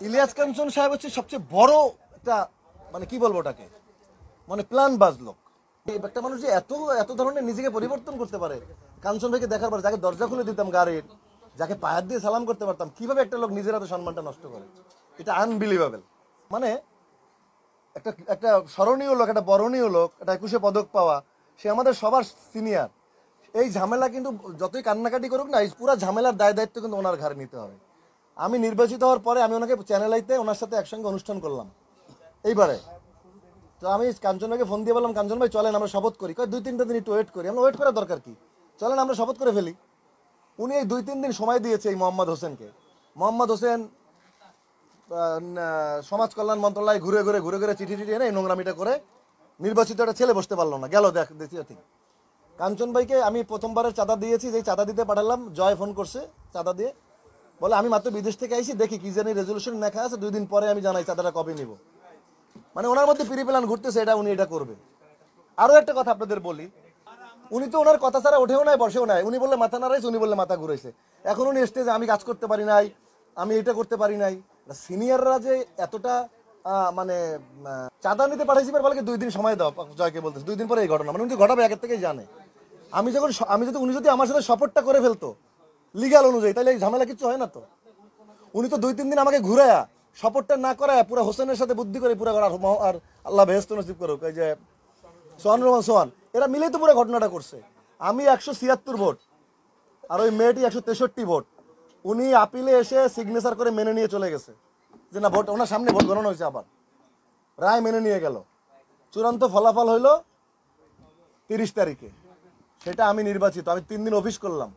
ইলিয়াস কাঞ্চন সাহেব হচ্ছে সবচেয়ে বড় একটা মানে কি বলবো ওটাকে মানে প্ল্যান বাজ লোক। একটা মানুষ যে এত এত ধরনের নিজেকে পরিবর্তন করতে পারে, কাঞ্চন ভাইকে দেখার পর যাকে দরজা খুলে দিতাম গাড়ির, যাকে পায়ের দিয়ে সালাম করতে পারতাম, কিভাবে একটা লোক নিজের এত সম্মানটা নষ্ট করে, এটা আনবিলিভেবল। মানে একটা একটা স্মরণীয় লোক, একটা বরণীয় লোক, একটা 21 পদক পাওয়া, সে আমাদের সবার সিনিয়র। এই ঝামেলা কিন্তু যতই কান্নাকাটি করুক না, এই পুরো ঝামেলার দায় দায়িত্ব কিন্তু ওনার ঘাড়ে নিতে হবে। আমি নির্বাচিত হওয়ার পরে আমি ওনাকে চ্যানেল আইতে ওনার সাথে একসঙ্গে অনুষ্ঠান করলাম এইবারে। তো আমি কাঞ্চন ভাইকে ফোন দিয়ে বললাম, কাঞ্চন ভাই চলেন আমরা শপথ করি। 2-3টা দিন একটু ওয়েট করি। আমরা ওয়েট করার দরকার কি, চলেন আমরা শপথ করে ফেলি। উনি এই 2-3 দিন সময় দিয়েছে এই মোহাম্মদ হোসেনকে। মোহাম্মদ হোসেন সমাজ কল্যাণ মন্ত্রণালয় ঘুরে ঘুরে চিঠি এনে এই নোংরামিটা করে নির্বাচিত একটা ছেলে বসতে পারলো না, গেল দ্বিতীয় দিন। কাঞ্চন ভাইকে আমি প্রথমবারের চাঁদা দিয়েছি, যেই চাঁদা দিতে পাঠালাম, জয় ফোন করছে চাঁদা দিয়ে, বলে আমি মাত্র বিদেশ থেকে আইছি, দেখি কি জানি রেজলিউশন লেখা আছে, 2 দিন পরে আমি জানাই চাঁদাটা কবে নিব। মানে ওনার মধ্যে প্রি প্ল্যান ঘুরতেছে, এটা উনি এটা করবে। আরো একটা কথা আপনাদের বলি, উনি তো ওনার কথা ছাড়া ওঠেও নাই বসেও নাই। উনি বললে মাথা নাড়াইছে, উনি বললে মাথা ঘুরাইছে। এখন উনি স্টেজে আমি কাজ করতে পারি নাই, আমি এটা করতে পারি নাই। সিনিয়ররা যে এতটা মানে চাঁদা নিতে পাঠাইছি, বলে 2 দিন সময় দাও, জয়কে বলতেছে 2 দিন পরে এই ঘটনা। মানে উনি ঘটাবে আগের থেকেই জানে। উনি যদি আমার সাথে সপোর্টটা করে ফেলতো লিগাল অনুযায়ী, তাহলে এই ঝামেলা কিছু হয় না তো। উনি তো 2-3 দিন আমাকে ঘুরায়া সপোর্টটা না করায় পুরো হোসেনের সাথে বুদ্ধি করে পুরো আর আল্লাহ বেহেশত নসিব করুক, এই যে সোহান রহমান সোহান, এরা মিলেই তো পুরো ঘটনাটা করছে। আমি 176 ভোট আর ওই মেয়েটি 163 ভোট। উনি আপিলে এসে সিগনেচার করে মেনে নিয়ে চলে গেছে যে না, ভোট ওনার সামনে ভোট গণনা হয়েছে, আবার রায় মেনে নিয়ে গেল। চূড়ান্ত ফলাফল হইল 30 তারিখে, সেটা আমি নির্বাচিত। আমি 3 দিন অফিস করলাম।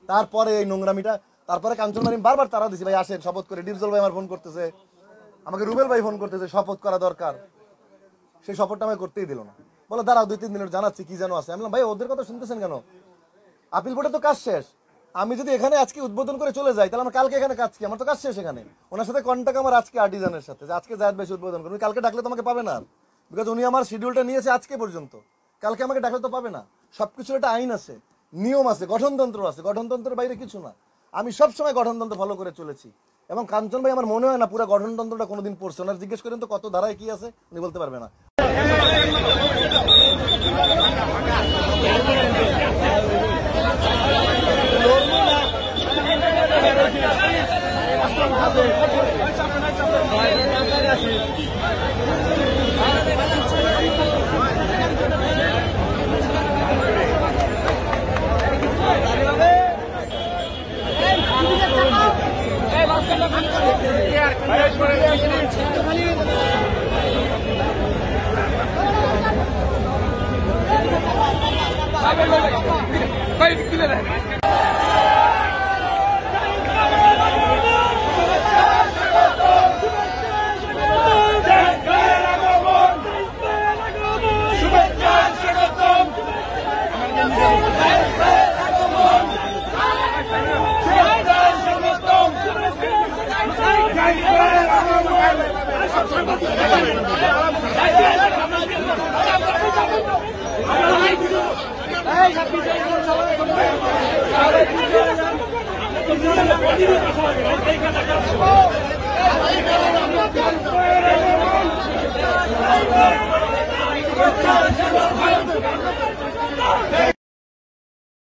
তারপরে এই নোংরামিটা, তারপরে কাঞ্চন ভাই বারবার তারা দিছি, ভাই আসেন শপথ করে। ডিপজল ভাই আমার ফোন করতেছে, আমাকে রুবেল ভাই ফোন করতেছে, শপথ করা দরকার। সেই শপথটা আমাকে করতেই দিল না, বলে দাঁড়াও 2-3 দিনের জানাচ্ছি কি যেন আছে। আমি বললাম ভাই ওদের কথা শুনতেছেন কেন, আপিল বোর্ডে তো কাজ শেষ। আমি যদি এখানে আজকে উদ্বোধন করে চলে যাই, তাহলে আমার কালকে এখানে কাজ কি, আমার তো কাজ শেষ এখানে। ওনার সাথে কন্ট্যাক্ট আমার আজকে আর্টিজানের সাথে, যে আজকে জায়েদ ভাই উদ্বোধন করুন, কালকে ডাকলে তোমাকে পাবে না, বিকজ উনি আমার শিডিউলটা নিয়েছে আজকে পর্যন্ত। কালকে আমাকে ডাকলে তো পাবে না। সবকিছুর একটা আইন আছে, নিয়ম আছে, গঠনতন্ত্র আছে। গঠনতন্ত্রের বাইরে কিছু না। আমি সবসময় গঠনতন্ত্র ফলো করে চলেছি। এবং কাঞ্চন ভাই আমার মনে হয় না পুরো গঠনতন্ত্রটা কোনোদিন পড়ছে। ওনার জিজ্ঞেস করেন তো কত ধারায় কি আছে, উনি বলতে পারবে না।